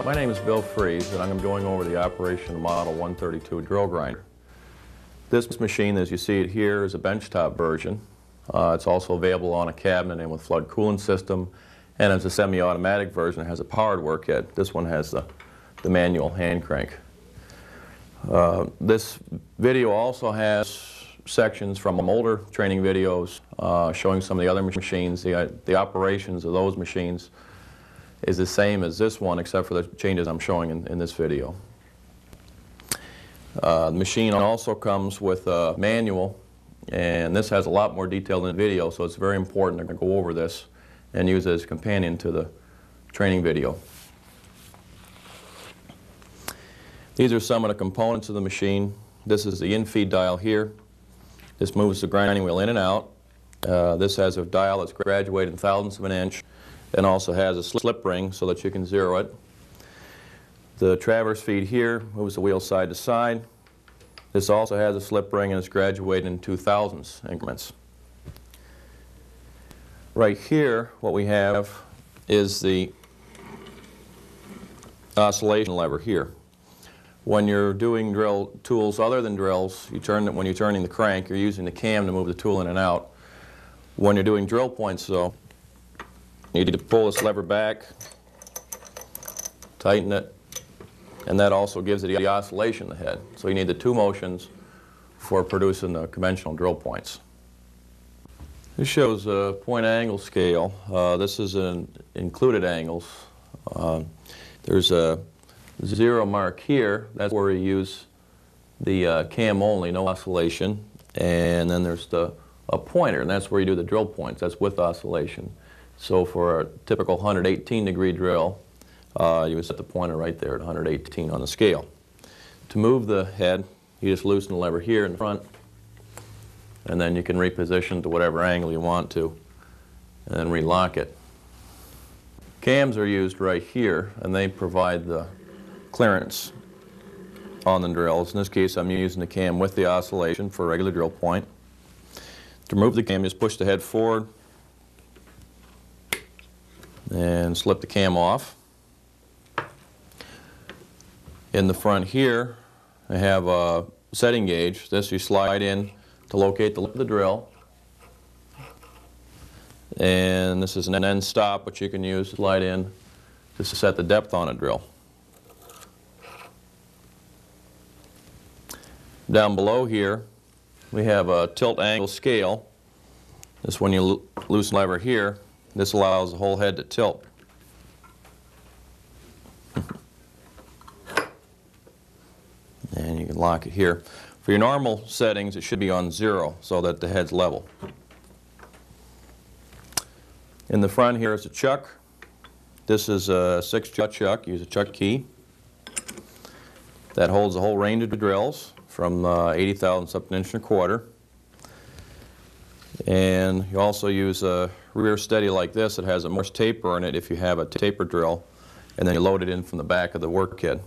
My name is Bill Freese, and I'm going over the operation of Model 132 drill grinder. This machine, as you see it here, is a benchtop version. It's also available on a cabinet and with flood cooling system, and it's a semi-automatic version. It has a powered work kit. This one has the manual hand crank. This video also has sections from older training videos showing some of the other machines. The operations of those machines is the same as this one, except for the changes I'm showing in this video. The machine also comes with a manual, and this has a lot more detail than the video, so it's very important to go over this and use it as a companion to the training video. These are some of the components of the machine. This is the in-feed dial here. This moves the grinding wheel in and out. This has a dial that's graduated in thousandths of an inch, and also has a slip ring so that you can zero it. The traverse feed here moves the wheel side to side. This also has a slip ring and is graduated in 2/1000ths increments. Right here, what we have is the oscillation lever here. When you're doing drill tools other than drills, when you're turning the crank, you're using the cam to move the tool in and out. When you're doing drill points, though, you need to pull this lever back, tighten it, and that also gives it the oscillation in the head. So you need the two motions for producing the conventional drill points. This shows a point angle scale. This is included angles. There's a 0 mark here. That's where you use the cam only, no oscillation. And then there's a pointer, and that's where you do the drill points. That's with oscillation. So for a typical 118-degree drill, you would set the pointer right there at 118 on the scale. To move the head, you just loosen the lever here in front, and then you can reposition to whatever angle you want to, and then relock it. Cams are used right here, and they provide the clearance on the drills. In this case, I'm using the cam with the oscillation for a regular drill point. To remove the cam, just push the head forward and slip the cam off. In the front here, I have a setting gauge. This you slide in to locate the lip of the drill. And this is an end stop, which you can use to slide in just to set the depth on a drill. Down below here, we have a tilt angle scale. This, when you loosen the lever here, this allows the whole head to tilt. And you can lock it here. For your normal settings, it should be on 0 so that the head's level. In the front here is a chuck. This is a 6-chuck chuck. Use a chuck key. That holds the whole range of the drills from 80 thousandths up to 1.25 inches. And you also use a rear steady like this. It has a Morse taper in it if you have a taper drill, and then you load it in from the back of the work kit.